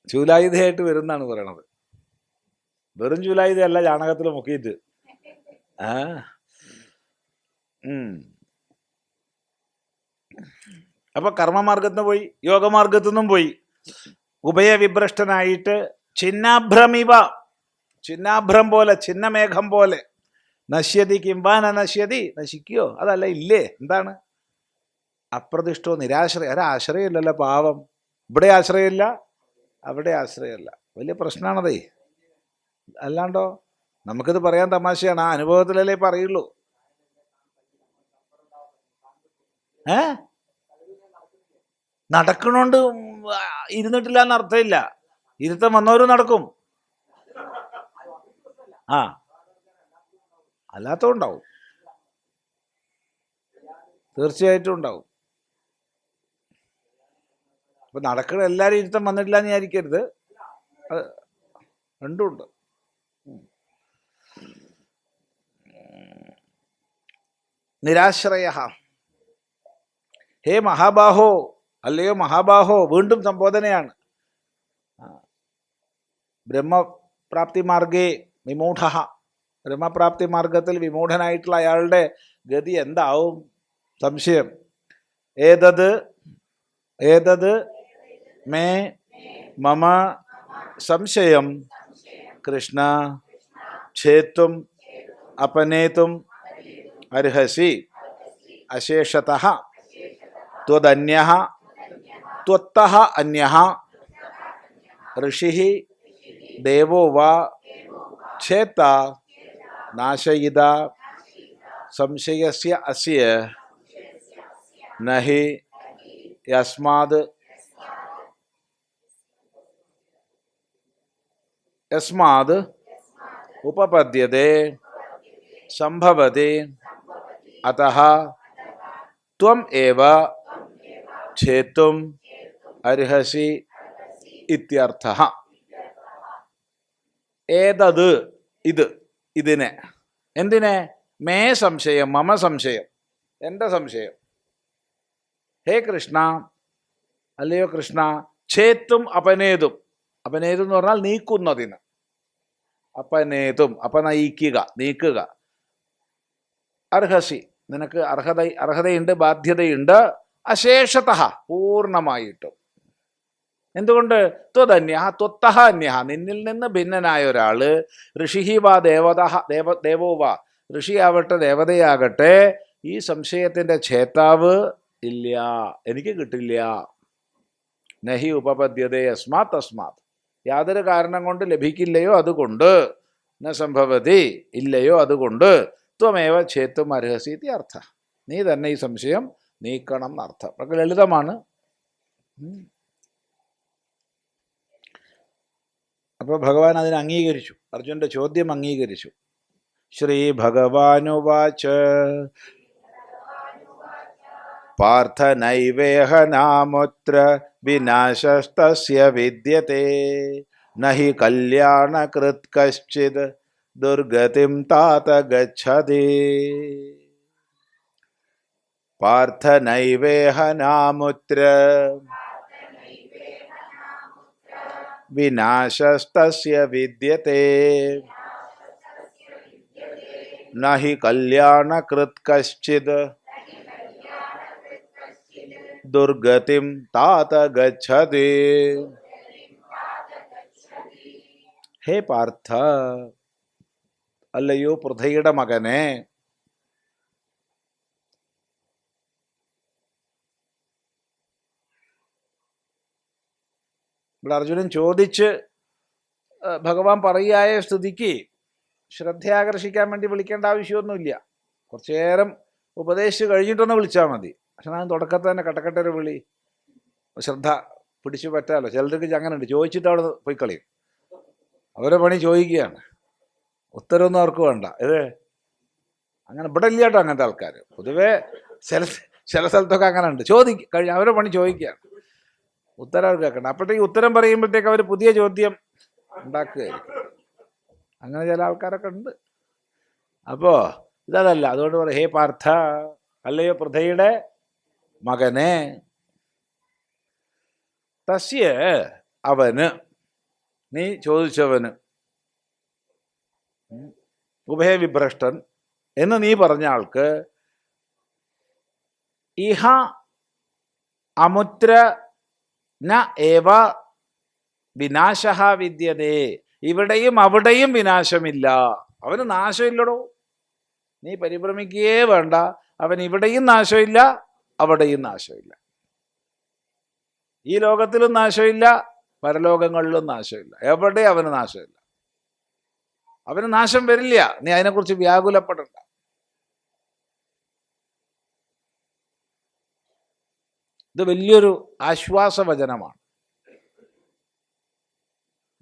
ചൂലായുധയായിട്ട് വരുന്നാണ് പറയണത്. വെറും ചൂലായുധയല്ല, ചാണകത്തിൽ മുക്കിയിട്ട്. അപ്പൊ കർമ്മമാർഗത്തിന് പോയി, യോഗമാർഗത്തു നിന്നും പോയി. ഉഭയവിഭ്രഷ്ടനായിട്ട് ചിന്നാഭ്രമിവ, ചിന്നാഭ്രം പോലെ, ചിന്നമേഘം പോലെ. നശ്യതി കിംവാന നശ്യതി, നശിക്കുകയോ? അതല്ല, ഇല്ലേ? എന്താണ്? അപ്രതിഷ്ഠോ നിരാശ്രയ, ഒരാശ്രയമില്ലല്ലോ പാവം. ഇവിടെ ആശ്രയമില്ല, അവിടെ ആശ്രയമല്ല. വലിയ പ്രശ്നമാണതേ. അല്ലാണ്ടോ നമുക്കിത് പറയാൻ തമാശയാണ്, ആ അനുഭവത്തിലല്ലേ പറയുള്ളൂ. നടക്കണോണ്ട് ഇരുന്നിട്ടില്ല എന്ന് അർത്ഥമില്ല. ഇരുത്തം വന്നവരും നടക്കും, അല്ലാത്തതും ഉണ്ടാവും, തീർച്ചയായിട്ടും ഉണ്ടാവും. അപ്പൊ നടക്കണ എല്ലാവരും ഇരുത്തം വന്നിട്ടില്ല എന്ന് വിചാരിക്കരുത്, രണ്ടുമുണ്ട്. നിരാശ്രയ, ഹേ മഹാബാഹോ, അല്ലയോ മഹാബാഹോ, വീണ്ടും സംബോധനയാണ്. ബ്രഹ്മപ്രാപ്തി മാർഗേ വിമൂഢ, ബ്രഹ്മപ്രാപ്തി മാർഗത്തിൽ വിമൂഢനായിട്ടുള്ള അയാളുടെ ഗതി എന്താവും? സംശയം. ഏതത് മേ മമ സംശയം കൃഷ്ണ ഛേത്തും അപനേതും അർഹസി അശേഷതഃ ത്വദന്യഃ ത്വത്തഃ അന്യഃ ഋഷിഃ ദേവോ വാ ഛേത്ത നാശയിത സംശയസ്യ അസ്യ നഹി യസ്മാത് ഉപപദ്യത്തെ സംഭവതി അതഃ ത്വം ഏവ ഛേത്തും അർഹസി ഇത്യർത്ഥഃ. ഏതത്, ഇതിനെ, എന്തിനെ? മേ സംശയം, മമ സംശയം, എൻ്റെ സംശയം. ഹേ കൃഷ്ണ, അല്ലയോ കൃഷ്ണ, ഛേത്തും അപനേതും, അപനേതും എന്ന് പറഞ്ഞാൽ നീക്കുന്നതിന്, അപനേതും അപനയിക്കുക, നീക്കുക. അർഹസി, നിനക്ക് അർഹതയുണ്ട്, ബാധ്യതയുണ്ട്. അശേഷതഃ, പൂർണ്ണമായിട്ടും. എന്തുകൊണ്ട്? ത്വദന്യ ത്വത്തഃ അന്യ, നിന്നിൽ നിന്ന് ഭിന്നനായ ഒരാള്. ഋഷിഹി വാ ദേവോ വാ, ഋഷിയാവട്ടെ ദേവതയാകട്ടെ, ഈ സംശയത്തിന്റെ ഛേത്താവ് ഇല്ല, എനിക്ക് കിട്ടില്ല. നഹി ഉപപദ്യതേ അസ്മാത്, യാതൊരു കാരണം കൊണ്ട് ലഭിക്കില്ലയോ അതുകൊണ്ട്. ന സംഭവതി, ഇല്ലയോ അതുകൊണ്ട്. ത്വമേവ ഛേത്തും അർഹസി ഇതി അർത്ഥ, നീ തന്നെ ഈ സംശയം നീക്കണം എന്നർത്ഥം. വളരെ ലളിതമാണ്. അപ്പോൾ ഭഗവാൻ അതിനെ അംഗീകരിച്ചു, അർജുനന്റെ ചോദ്യം അംഗീകരിച്ചു. ശ്രീ ഭഗവാനുവാച പാർത്ഥ നൈവേഹ നാമുത്ര വിനാശസ്തസ്യ വിദ്യത്തെ നഹി കല്യാണകൃത് കശ്ചിത് ദുർഗതിം താത ഗച്ഛതി. പാർത്ഥ നൈവേഹ നാമുത്ര വിനാശസ്തസ്യ വിദ്യത്തെ നഹി കല്യാണകൃത് കശ്ചിത് ദുർഗതിം താത ഗച്ഛതി. ഹേ പാർത്ഥ, അല്ലയോ പൃഥയുടെ മകനെ, ഇവിടെ അർജുനൻ ചോദിച്ച് ഭഗവാൻ പറയായ സ്ഥിതിക്ക് ശ്രദ്ധയാകർഷിക്കാൻ വേണ്ടി വിളിക്കേണ്ട ആവശ്യമൊന്നുമില്ല. കുറച്ചു നേരം ഉപദേശിച്ച് കഴിഞ്ഞിട്ടൊന്ന് വിളിച്ചാൽ മതി. പക്ഷെ ഞാൻ തുടക്കത്തിൽ തന്നെ കട്ടക്കട്ടൊരു വിളി ശ്രദ്ധ പിടിച്ചു പറ്റാമല്ലോ. ചിലർക്ക് അങ്ങനെ ഉണ്ട്, ചോദിച്ചിട്ട് അവിടെ പോയി കളയും. അവരെ പണി ചോദിക്കുകയാണ്, ഉത്തരവൊന്നും അവർക്ക് വേണ്ട. ഇത് അങ്ങനെ ഇവിടെ ഇല്ല കേട്ടോ അങ്ങനത്തെ ആൾക്കാർ. പൊതുവേ ചില സ്ഥലത്തൊക്കെ അങ്ങനെ ഉണ്ട്. അവരെ പണി ചോദിക്കുകയാണ്, ഉത്തരം അവർ കേൾക്കണം. അപ്പോഴത്തേക്ക് ഉത്തരം പറയുമ്പോഴത്തേക്ക് അവർ പുതിയ ചോദ്യം ഉണ്ടാക്കുകയായിരിക്കും. അങ്ങനെ ചില ആൾക്കാരൊക്കെ ഉണ്ട്. അപ്പോൾ ഇതല്ല. അതുകൊണ്ട് പറയും, ഹേ പാർത്ഥ, അല്ലയോ പൃഥയുടെ മകനെ, തസ്യ അവന്, നീ ചോദിച്ചവന്, ഉഭയവിഭ്രഷ്ടൻ എന്ന് നീ പറഞ്ഞ ആൾക്ക്, ഇഹ അമുത്ര ന ഏവ വിനാശഃ വിദ്യതേ, ഇവിടെയും അവിടെയും വിനാശമില്ല. അവന് നാശമില്ലടോ, നീ പരിഭ്രമിക്കുകയേ വേണ്ട. അവൻ ഇവിടെയും നാശമില്ല, അവിടെയും നാശമില്ല. ഈ ലോകത്തിലും നാശമില്ല, പരലോകങ്ങളിലും നാശമില്ല. എവിടെ അവന് നാശമില്ല. അവന് നാശം വരില്ല. നീ അതിനെക്കുറിച്ച് വ്യാകുലപ്പെടണ്ട. ഇത് വലിയൊരു ആശ്വാസവചനമാണ്,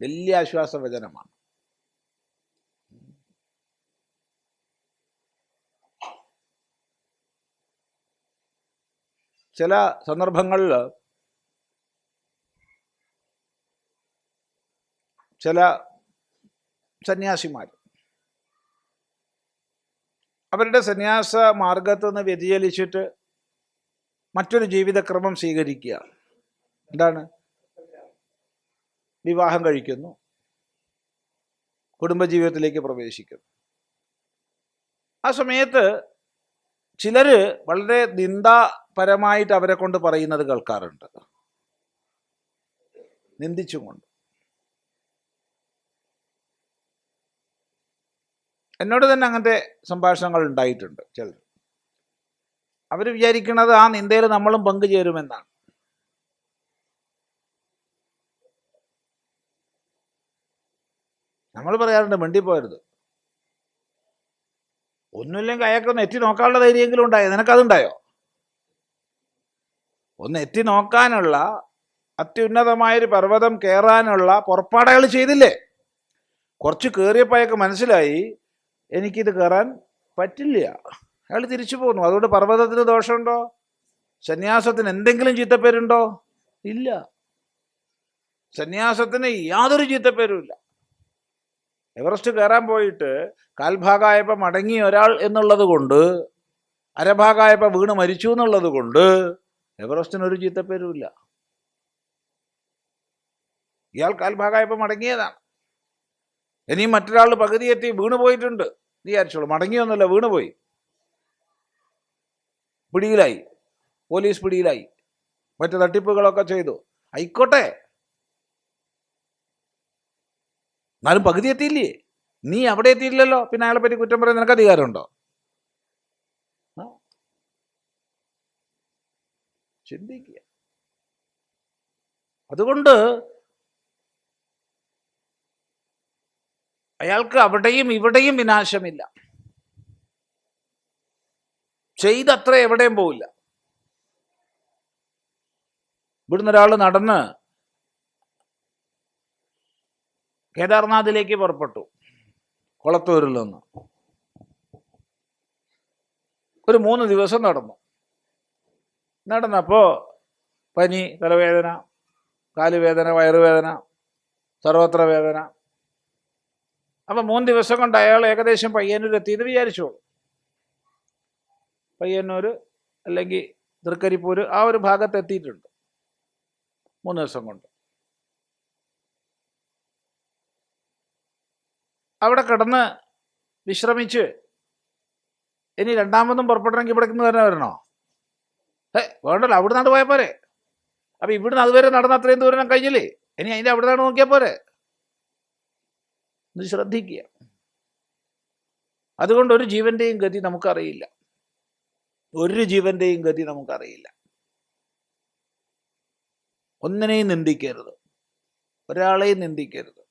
വലിയ ആശ്വാസവചനമാണ്. ചില സന്ദർഭങ്ങളിൽ ചില സന്യാസിമാർ അവരുടെ സന്യാസ മാർഗത്തു നിന്ന് വ്യതിചലിച്ചിട്ട് മറ്റൊരു ജീവിതക്രമം സ്വീകരിക്കുക. എന്താണ്? വിവാഹം കഴിക്കുന്നു, കുടുംബജീവിതത്തിലേക്ക് പ്രവേശിക്കുന്നു. ആ സമയത്ത് ചിലര് വളരെ നിന്ദാപരമായിട്ട് അവരെ കൊണ്ട് പറയുന്നത് കേൾക്കാറുണ്ട്, നിന്ദിച്ചും കൊണ്ട്. എന്നോട് തന്നെ അങ്ങനത്തെ സംഭാഷണങ്ങൾ ഉണ്ടായിട്ടുണ്ട്. ചിലർ അവർ വിചാരിക്കുന്നത് ആ നിന്ദയിൽ നമ്മളും പങ്കുചേരുമെന്നാണ്. നമ്മൾ പറയാറുണ്ട്, മിണ്ടിപ്പോരുത്. ഒന്നുമില്ലെങ്കിൽ അയാൾക്കൊന്ന് എത്തി നോക്കാനുള്ള ധൈര്യമെങ്കിലും ഉണ്ടായോ? നിനക്കതുണ്ടായോ? ഒന്ന് എത്തി നോക്കാനുള്ള, അത്യുന്നതമായൊരു പർവ്വതം കയറാനുള്ള പുറപ്പാട് അയാൾ ചെയ്തില്ലേ? കുറച്ച് കയറിയപ്പോൾ അയാൾക്ക് മനസ്സിലായി എനിക്കിത് കയറാൻ പറ്റില്ല. അയാൾ തിരിച്ചു പോന്നു. അതുകൊണ്ട് പർവ്വതത്തിന് ദോഷമുണ്ടോ? സന്യാസത്തിന് എന്തെങ്കിലും ചീത്തപ്പേരുണ്ടോ? ഇല്ല. സന്യാസത്തിന് യാതൊരു ചീത്തപ്പേരും ഇല്ല. എവറസ്റ്റ് കയറാൻ പോയിട്ട് കാൽഭാഗമായപ്പോൾ മടങ്ങി ഒരാൾ എന്നുള്ളത് കൊണ്ട്, അരഭാഗമായപ്പോൾ വീണ് മരിച്ചു എന്നുള്ളത് കൊണ്ട് എവറസ്റ്റിനൊരു ചീത്തപ്പേരുമില്ല. ഇയാൾ കാൽഭാഗമായപ്പോൾ മടങ്ങിയതാണ്. ഇനിയും മറ്റൊരാൾ പകുതി എത്തി വീണ് പോയിട്ടുണ്ട് വിചാരിച്ചോളൂ. മടങ്ങിയൊന്നുമില്ല, വീണുപോയി, പിടിയിലായി, പോലീസ് പിടിയിലായി, മറ്റു തട്ടിപ്പുകളൊക്കെ ചെയ്തു. ആയിക്കോട്ടെ, എന്നാലും പകുതി എത്തിയില്ലേ? നീ അവിടെ എത്തിയില്ലല്ലോ, പിന്നെ അയാളെ പറ്റി കുറ്റം പറയാൻ നിനക്ക് അധികാരമുണ്ടോ? ചിന്തിക്കുക. അതുകൊണ്ട് അയാൾക്ക് അവിടെയും ഇവിടെയും വിനാശമില്ല. ചെയ്തത്ര എവിടെയും പോവില്ല. ഇവിടുന്ന് ഒരാൾ നടന്ന് കേദാർനാഥിലേക്ക് പുറപ്പെട്ടു. കൊളത്തൂരിൽ നിന്ന് ഒരു 3 ദിവസം നടന്നപ്പോൾ പനി, തലവേദന, കാലുവേദന, വയറുവേദന, സർവത്ര വേദന. അപ്പം 3 ദിവസം കൊണ്ട് അയാൾ ഏകദേശം പയ്യന്നൂർ എത്തിയെന്ന് വിചാരിച്ചോളൂ. പയ്യന്നൂർ അല്ലെങ്കിൽ തൃക്കരിപ്പൂർ ആ ഒരു ഭാഗത്ത് എത്തിയിട്ടുണ്ട് 3 ദിവസം കൊണ്ട്. അവിടെ കിടന്ന് വിശ്രമിച്ച് ഇനി രണ്ടാമതും പുറപ്പെടണമെങ്കിൽ ഇവിടെ നിന്ന് തന്നെ വരണോ? വേണ്ടല്ലോ, അവിടെ നിന്ന് പോയാൽ പോരെ. അപ്പം ഇവിടുന്ന് അതുവരെ നടന്ന അത്രയും ദൂരം കഴിഞ്ഞില്ലേ, ഇനി അതിൻ്റെ അവിടെ നിന്ന് നോക്കിയാൽ പോരെ. ഇത് ശ്രദ്ധിക്കുക. അതുകൊണ്ട് ഒരു ജീവന്റെയും ഗതി നമുക്കറിയില്ല. ഒരു ജീവന്റെയും ഗതി നമുക്കറിയില്ല. ഒന്നിനെയും നിന്ദിക്കരുത്, ഒരാളെയും നിന്ദിക്കരുത്.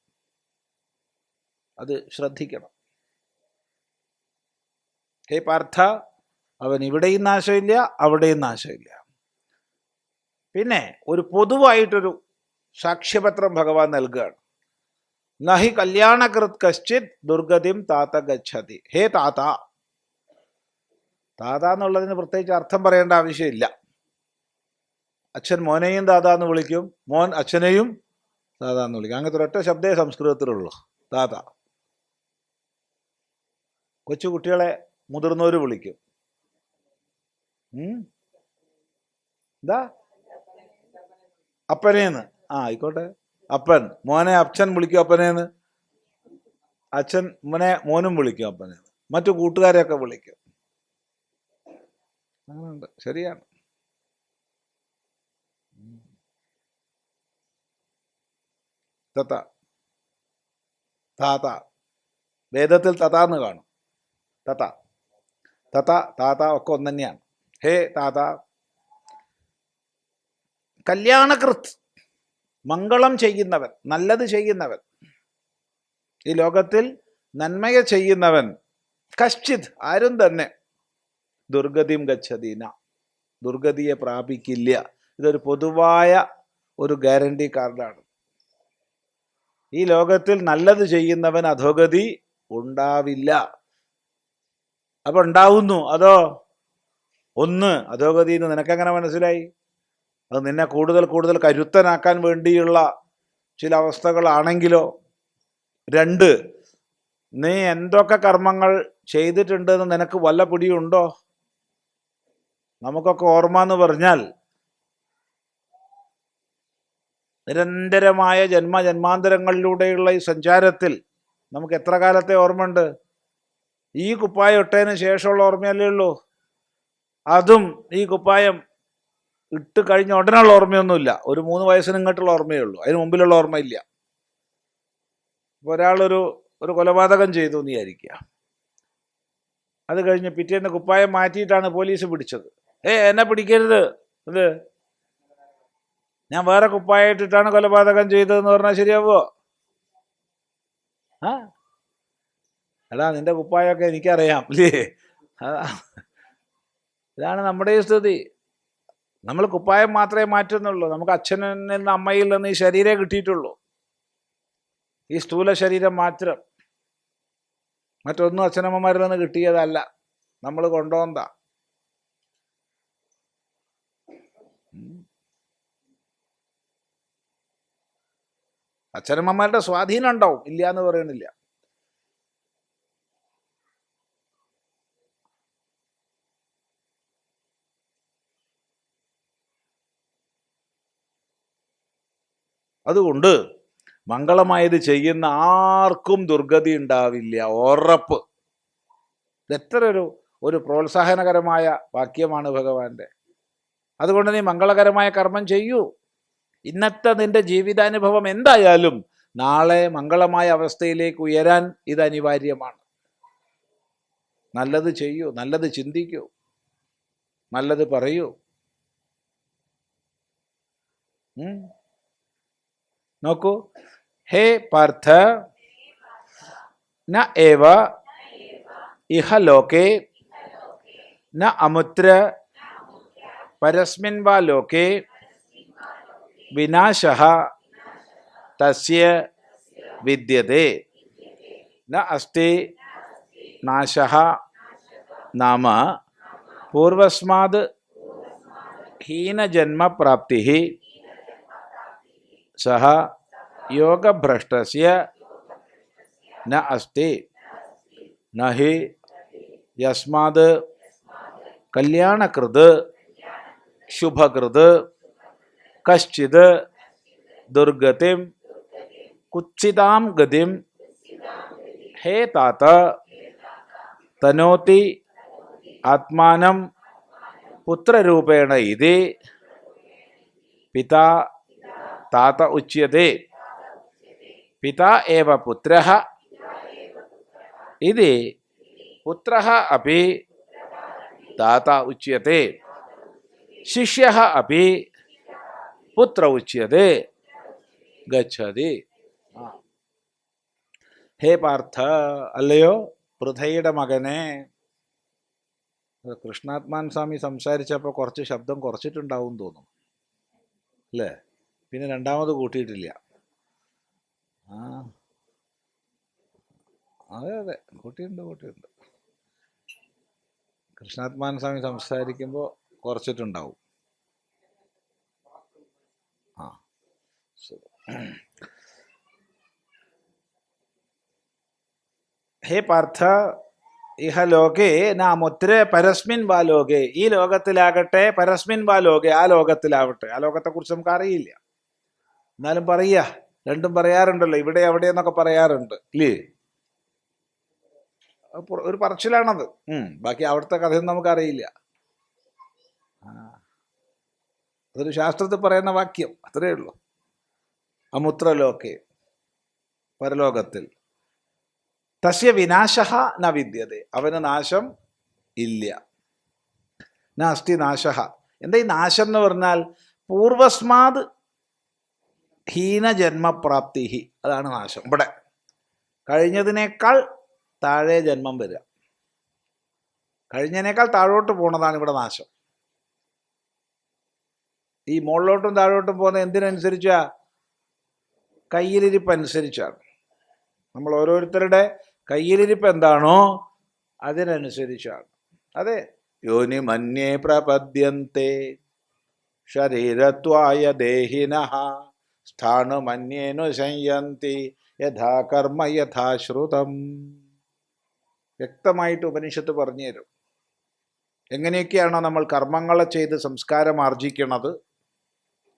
അത് ശ്രദ്ധിക്കണം. ഹേ പാർത്ഥ, അവൻ ഇവിടെയും നാശമില്ല, അവിടെയും നാശമില്ല. പിന്നെ ഒരു പൊതുവായിട്ടൊരു സാക്ഷ്യപത്രം ഭഗവാൻ നൽകുകയാണ്. നഹി കല്യാണകൃത് കശ്ചിത് ദുർഗതിം താത ഗച്ഛതി. ഹേ താത. താത എന്നുള്ളതിന് പ്രത്യേകിച്ച് അർത്ഥം പറയേണ്ട ആവശ്യമില്ല. അച്ഛൻ മോനെയും താത എന്ന് വിളിക്കും, മോൻ അച്ഛനെയും താത എന്ന് വിളിക്കും. അങ്ങനത്തെ ഒരൊറ്റ ശബ്ദേ സംസ്കൃതത്തിലുള്ളൂ, താത. കൊച്ചു കുട്ടികളെ മുതിർന്നവർ വിളിക്കും. എന്താ? അപ്പനേന്ന്. ആയിക്കോട്ടെ, അപ്പൻ. മോനെ അച്ഛൻ വിളിക്കും അപ്പനേന്ന്, അച്ഛൻ മോനും വിളിക്കും അപ്പനേന്ന്, മറ്റു കൂട്ടുകാരെയൊക്കെ വിളിക്കും. അങ്ങനെയുണ്ട്, ശരിയാണ്. തത്ത, താത. വേദത്തിൽ തതാന്ന് കാണും. തത്ത, തത്ത, താത ഒക്കെ ഒന്ന് തന്നെയാണ്. ഹേ താത. കല്യാണകൃത്, മംഗളം ചെയ്യുന്നവൻ, നല്ലത് ചെയ്യുന്നവൻ, ഈ ലോകത്തിൽ നന്മയെ ചെയ്യുന്നവൻ. കശ്ചിത്, ആരും തന്നെ. ദുർഗതിം ഗച്ഛതീന, ദുർഗതിയെ പ്രാപിക്കില്ല. ഇതൊരു പൊതുവായ ഒരു ഗ്യാരണ്ടി കാർഡാണ്. ഈ ലോകത്തിൽ നല്ലത് ചെയ്യുന്നവൻ അധോഗതി ഉണ്ടാവില്ല. അപ്പൊ ഉണ്ടാവുന്നു അതോ? ഒന്ന്, അധോഗതി എന്ന് നിനക്കെങ്ങനെ മനസ്സിലായി? അത് നിന്നെ കൂടുതൽ കൂടുതൽ കരുത്തനാക്കാൻ വേണ്ടിയുള്ള ചില അവസ്ഥകളാണെങ്കിലോ? 2, നീ എന്തൊക്കെ കർമ്മങ്ങൾ ചെയ്തിട്ടുണ്ടെന്ന് നിനക്ക് വല്ല പിടിയുണ്ടോ? നമുക്കൊക്കെ ഓർമ്മ എന്ന് പറഞ്ഞാൽ നിരന്തരമായ ജന്മജന്മാന്തരങ്ങളിലൂടെയുള്ള ഈ സഞ്ചാരത്തിൽ നമുക്ക് എത്ര കാലത്തെ ഓർമ്മയുണ്ട്? ഈ കുപ്പായം ഇട്ടതിന് ശേഷമുള്ള ഓർമ്മയല്ലേ ഉള്ളൂ. അതും ഈ കുപ്പായം ഇട്ട് കഴിഞ്ഞ ഉടനെയുള്ള ഓർമ്മയൊന്നുമില്ല. ഒരു 3 വയസ്സിന് ഇങ്ങോട്ടുള്ള ഓർമ്മയേ ഉള്ളൂ, അതിന് മുമ്പിലുള്ള ഓർമ്മയില്ല. ഇപ്പോൾ ഒരാളൊരു കൊലപാതകം ചെയ്തു എന്ന് വിചാരിക്കുക. അത് കഴിഞ്ഞ് പിറ്റേന്ന് കുപ്പായം മാറ്റിയിട്ടാണ് പോലീസ് പിടിച്ചത്. എന്നെ പിടിക്കരുത്, ഇത് ഞാൻ വേറെ കുപ്പായിട്ടിട്ടാണ് കൊലപാതകം ചെയ്തതെന്ന് പറഞ്ഞാൽ ശരിയാവോ? എടാ, നിന്റെ കുപ്പായമൊക്കെ എനിക്കറിയാം അല്ലേ? ഇതാണ് നമ്മുടെ ഈ സ്ഥിതി. നമ്മൾ കുപ്പായം മാത്രമേ മാറ്റുന്നുള്ളൂ. നമുക്ക് അച്ഛനിൽ നിന്ന് അമ്മയിൽ നിന്ന് ഈ ശരീരം കിട്ടിയിട്ടുള്ളൂ, ഈ സ്ഥൂല ശരീരം മാത്രം. മറ്റൊന്നും അച്ഛനമ്മമാരിൽ നിന്ന് കിട്ടിയതല്ല, നമ്മൾ കൊണ്ടുവന്നതാ. അച്ഛനമ്മമാരുടെ സ്വാധീനം ഉണ്ടാവും, ഇല്ല എന്ന് പറയണില്ല. അതുകൊണ്ട് മംഗളമായത് ചെയ്യുന്ന ആർക്കും ദുർഗതി ഉണ്ടാവില്ല, ഉറപ്പ്. ഇതെത്ര ഒരു പ്രോത്സാഹനകരമായ വാക്യമാണ് ഭഗവാന്റെ. അതുകൊണ്ട് നീ മംഗളകരമായ കർമ്മം ചെയ്യൂ. ഇന്നത്തെ നിന്റെ ജീവിതാനുഭവം എന്തായാലും നാളെ മംഗളമായ അവസ്ഥയിലേക്ക് ഉയരാൻ ഇത് അനിവാര്യമാണ്. നല്ലത് ചെയ്യൂ, നല്ലത് ചിന്തിക്കൂ, നല്ലത് പറയൂ. നോക്കൂ. ഹേ പാർത്ഥ, ന ഏവ ഇഹ ലോകേ ന അമുത്ര പരസ്മിൻ വാ ലോകേ വിനാശഃ തസ്യ വിദ്യതേ ന അസ്തി നാശഃ നാമ പൂർവസ്മാത് ഹീനജന്മപ്രാപ്തിഃ സഹ യോഗഭ്രഷ്ടസ്യ ന അസ്തി നഹി യസ്മാത് കല്യാണകൃത് ശുഭകൃത് കശ്ചിത് ദുർഗതിം കുത്സിതാം ഗതിം ഹേ താത തനോതി ആത്മാനം പുത്രരൂപേണ ഇതി പിതാ താത ഉച്യത്തെ പിതാ ഏവ പുത്രഃ ഇതി പുത്രഃ അപി താത ഉച്യത്തെ ശിഷ്യഃ അപി പുത്ര ഉച്യത്തെ ഗച്ഛതി. ഹേ പാർത്ഥ, അല്ലയോ പൃഥയുടെ മകനെ. കൃഷ്ണാത്മാൻ സ്വാമി സംസാരിച്ചപ്പോൾ കുറച്ച് ശബ്ദം കുറച്ചിട്ടുണ്ടാവും തോന്നും അല്ലേ? പിന്നെ രണ്ടാമത് കൂട്ടിയിട്ടില്ല. അതെ കൂട്ടിയിട്ടുണ്ട്. കൃഷ്ണാത്മാൻ സ്വാമി സംസാരിക്കുമ്പോൾ കുറച്ചിട്ടുണ്ടാവും. ഹേ പാർത്ഥ, ഇഹ ലോകേ നാമുത്ര പരസ്മിൻ വാ ലോകേ, ഈ ലോകത്തിലാകട്ടെ പരസ്മിൻ വാ ലോകേ, ആ ലോകത്തിലാവട്ടെ. ആ ലോകത്തെക്കുറിച്ച് നമുക്ക് അറിയില്ല, എന്നാലും പറയുക. രണ്ടും പറയാറുണ്ടല്ലോ, ഇവിടെ അവിടെ എന്നൊക്കെ പറയാറുണ്ട് ഇല്ലേ? ഒരു പറച്ചിലാണത്. ബാക്കി അവിടുത്തെ കഥയൊന്നും നമുക്കറിയില്ല. അതൊരു ശാസ്ത്രത്തിൽ പറയുന്ന വാക്യം, അത്രയേ ഉള്ളൂ. അമുത്ര ലോകേ, പരലോകത്തിൽ. തസ്യ വിനാശഃ ന വിദ്യതേ, അവന് നാശം ഇല്ല. നാസ്തി നാശഃ. എന്താ ഈ നാശം എന്ന് പറഞ്ഞാൽ? പൂർവസ്മാത് ഹീനജന്മപ്രാപ്തി, അതാണ് നാശം. ഇവിടെ കഴിഞ്ഞതിനേക്കാൾ താഴെ ജന്മം വരിക, കഴിഞ്ഞതിനേക്കാൾ താഴോട്ട് പോണതാണ് ഇവിടെ നാശം. ഈ മുകളിലോട്ടും താഴോട്ടും പോകുന്ന എന്തിനനുസരിച്ചാ? കയ്യിലിരിപ്പ് അനുസരിച്ചാണ്. നമ്മൾ ഓരോരുത്തരുടെ കയ്യിലിരിപ്പ് എന്താണോ അതിനനുസരിച്ചാണ്. അതെ, യോനി മന്യേ പ്രപദ്യന്തെ ശരീരത്വായ ദേഹിനഃ സ്ഥാണുമന്യേനു സംയന്തി യഥാ കർമ്മ യഥാശ്രുതം. വ്യക്തമായിട്ട് ഉപനിഷത്ത് പറഞ്ഞു തരും. എങ്ങനെയൊക്കെയാണോ നമ്മൾ കർമ്മങ്ങളെ ചെയ്ത് സംസ്കാരം ആർജിക്കുന്നത്,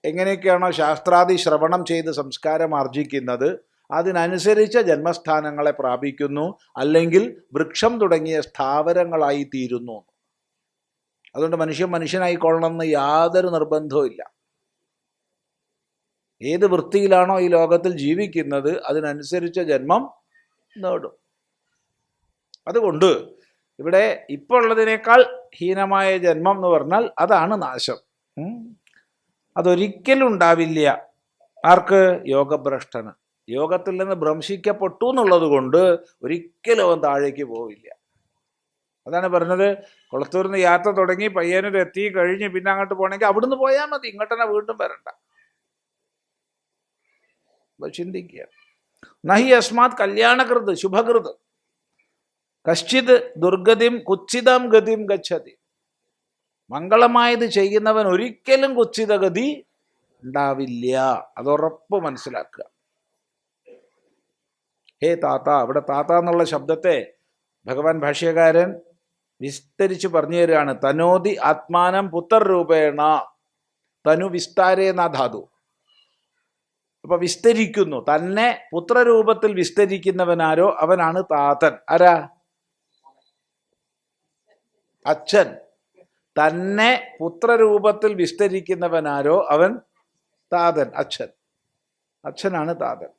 എങ്ങനെയൊക്കെയാണോ ശാസ്ത്രാദി ശ്രവണം ചെയ്ത് സംസ്കാരം ആർജിക്കുന്നത്, അതിനനുസരിച്ച് ജന്മസ്ഥാനങ്ങളെ പ്രാപിക്കുന്നു, അല്ലെങ്കിൽ വൃക്ഷം തുടങ്ങിയ സ്ഥാവരങ്ങളായി തീരുന്നു. അതുകൊണ്ട് മനുഷ്യനായിക്കൊള്ളണമെന്ന് യാതൊരു നിർബന്ധവും ഇല്ല. ഏത് വൃത്തിയിലാണോ ഈ ലോകത്തിൽ ജീവിക്കുന്നത് അതിനനുസരിച്ച് ജന്മം നേടും. അതുകൊണ്ട് ഇവിടെ ഇപ്പോൾ ഉള്ളതിനേക്കാൾ ഹീനമായ ജന്മം എന്ന് പറഞ്ഞാൽ അതാണ് നാശം. അതൊരിക്കലും ഉണ്ടാവില്ല. ആർക്ക്? യോഗഭ്രഷ്ടന്. യോഗത്തിൽ നിന്ന് ഭ്രംശിക്കപ്പെട്ടു എന്നുള്ളത് കൊണ്ട് ഒരിക്കലും അവൻ താഴേക്ക് പോവില്ല. അതാണ് പറഞ്ഞത്, കുളത്തൂരിൽ നിന്ന് യാത്ര തുടങ്ങി പയ്യന്നൂർ എത്തി കഴിഞ്ഞ് പിന്നെ അങ്ങോട്ട് പോകണമെങ്കിൽ അവിടുന്ന് പോയാൽ മതി, ഇങ്ങോട്ട് തന്നെ വീണ്ടും വരണ്ട. ചിന്തിക്കുക. നഹി അസ്മാത് കല്യാണകൃത് ശുഭകൃത് കശ്ചിത് ദുർഗതിം കുത്സിതം ഗതിം ഗച്ഛതി. മംഗളമായത് ചെയ്യുന്നവൻ ഒരിക്കലും കുത്സിതഗതി ഉണ്ടാവില്ല. അതുറപ്പ് മനസ്സിലാക്കുക. ഹേ താത്ത, ഇവിടെ താത്ത എന്നുള്ള ശബ്ദത്തെ ഭഗവാൻ ഭാഷ്യകാരൻ വിസ്തരിച്ച് പറഞ്ഞു തരികയാണ്. തനോതി ആത്മാനം പുത്രരൂപേണ, തനു വിസ്താരേന ധാതു. അപ്പൊ വിസ്തരിക്കുന്നു, തന്നെ പുത്രരൂപത്തിൽ വിസ്തരിക്കുന്നവനാരോ അവനാണ് താതൻ. ആരാ? അച്ഛൻ. തന്നെ പുത്രരൂപത്തിൽ വിസ്തരിക്കുന്നവനാരോ അവൻ താതൻ, അച്ഛൻ. അച്ഛനാണ് താതൻ.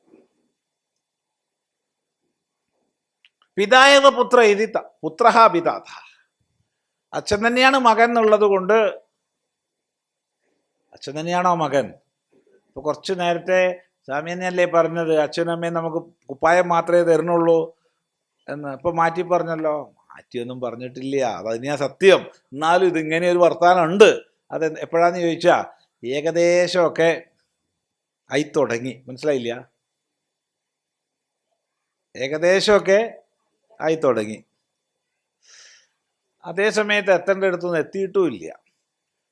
പിതായവ പുത്ര ഇതി പുത്രഃ പിതാത. അച്ഛൻ തന്നെയാണ് മകൻ എന്നുള്ളത് കൊണ്ട്, അച്ഛൻ തന്നെയാണോ മകൻ? ഇപ്പൊ കുറച്ചു നേരത്തെ സ്വാമി തന്നെയല്ലേ പറഞ്ഞത് അച്ഛനും അമ്മയും നമുക്ക് കുപ്പായം മാത്രമേ തരുന്നുള്ളൂ എന്ന്. ഇപ്പൊ മാറ്റി പറഞ്ഞല്ലോ. മാറ്റിയൊന്നും പറഞ്ഞിട്ടില്ല, അതന്നെയാ സത്യം. എന്നാലും ഇതിങ്ങനെ ഒരു വർത്താനം ഉണ്ട്. അത് എപ്പോഴാന്ന് ചോദിച്ചാ ഏകദേശമൊക്കെ ആയി തുടങ്ങി. മനസ്സിലായില്ല? ഏകദേശമൊക്കെ ആയി തുടങ്ങി. അതേ സമയത്ത് എത്തേണ്ട അടുത്തൊന്നും എത്തിയിട്ടുമില്ല,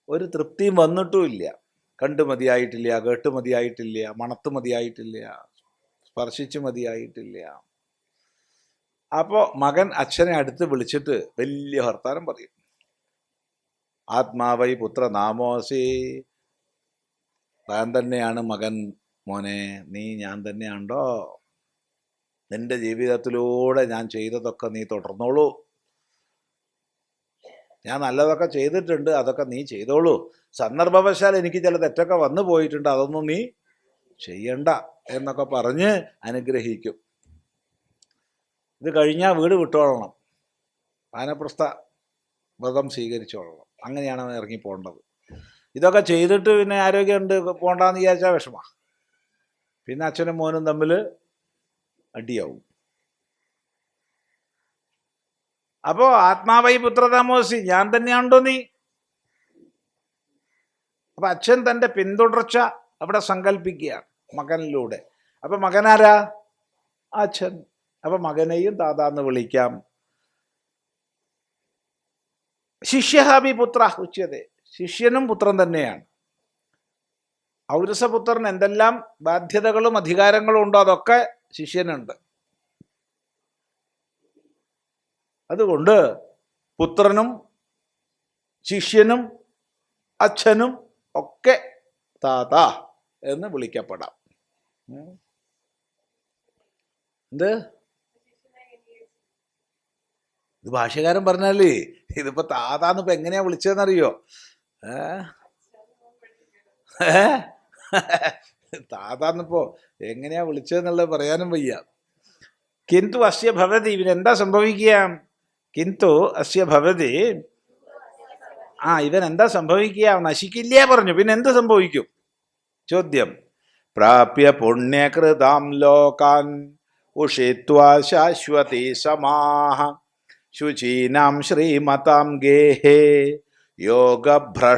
ഒരു തൃപ്തിയും വന്നിട്ടുമില്ല. കണ്ടു മതിയായിട്ടില്ല, കേട്ട് മതിയായിട്ടില്ല, മണത്ത് മതിയായിട്ടില്ല, സ്പർശിച്ച് മതിയായിട്ടില്ല. അപ്പോൾ മകൻ അച്ഛനെ അടുത്ത് വിളിച്ചിട്ട് വലിയ വർത്താനം പറയും. ആത്മാവൈ പുത്ര നാമോസി, താൻ തന്നെയാണ് മകൻ, മോനെ നീ ഞാൻ തന്നെയാണ്ടോ, നിന്റെ ജീവിതത്തിലൂടെ ഞാൻ ചെയ്തതൊക്കെ നീ തുടർന്നോളൂ, ഞാൻ നല്ലതൊക്കെ ചെയ്തിട്ടുണ്ട്, അതൊക്കെ നീ ചെയ്തോളൂ, സന്ദർഭവശാൽ എനിക്ക് ചില തെറ്റൊക്കെ വന്നു പോയിട്ടുണ്ട്, അതൊന്നും നീ ചെയ്യണ്ട എന്നൊക്കെ പറഞ്ഞ് അനുഗ്രഹിക്കും. ഇത് കഴിഞ്ഞാൽ വീട് വിട്ടോളണം, വാനപ്രസ്ഥ വ്രതം സ്വീകരിച്ചോളണം. അങ്ങനെയാണ് അവൻ ഇറങ്ങി പോകേണ്ടത്. ഇതൊക്കെ ചെയ്തിട്ട് പിന്നെ ആരോഗ്യമുണ്ട് പോകണ്ടെന്ന് വിചാരിച്ചാൽ വിഷമമാണ്. പിന്നെ അച്ഛനും മോനും തമ്മിൽ അടിയാവും. അപ്പോൾ ആത്മാവൈ പുത്രതാമോസി, ഞാൻ തന്നെയാണ്ടോ നീ. അപ്പം അച്ഛൻ തൻ്റെ പിന്തുടർച്ച അവിടെ സങ്കല്പിക്കുകയാണ് മകനിലൂടെ. അപ്പം മകനാരാ? അച്ഛൻ. അപ്പം മകനെയും താതാന്ന് വിളിക്കാം. ശിഷ്യഹാബി പുത്ര ഉച്യതേ, ശിഷ്യനും പുത്രൻ തന്നെയാണ്. ഔരസപുത്രൻ എന്തെല്ലാം ബാധ്യതകളും അധികാരങ്ങളും ഉണ്ടോ അതൊക്കെ ശിഷ്യനുണ്ട്. അതുകൊണ്ട് പുത്രനും ശിഷ്യനും അച്ഛനും ഒക്കെ താത എന്ന് വിളിക്കപ്പെടാം. എന്ത് ഇത് ഭാഷ്യകാരൻ പറഞ്ഞാലേ, ഇതിപ്പോ താതാന്ന് ഇപ്പൊ എങ്ങനെയാ വിളിച്ചതെന്നറിയോ? താതാന്നിപ്പോ എങ്ങനെയാ വിളിച്ചതെന്നുള്ളത് പറയാനും വയ്യ. കിന്തു അസ്യ ഭവതി, ഇവനെന്താ സംഭവിക്കുക? കിന്തു അസ്യ ഭവതി, ഇവൻ എന്താ സംഭവിക്കുക? നശിക്കില്ല പറഞ്ഞു, പിന്നെ എന്ത് സംഭവിക്കും? ചോദ്യം. പ്രാപ്യ പുണ്യകൃതാം ലോകാൻ ഉഷിത്വാ ശാശ്വതി സമാഹ ശുചീനാം ശ്രീമതാം ഗേഹേ യോഗഭ്രഷ്ടോഭിജായതേ.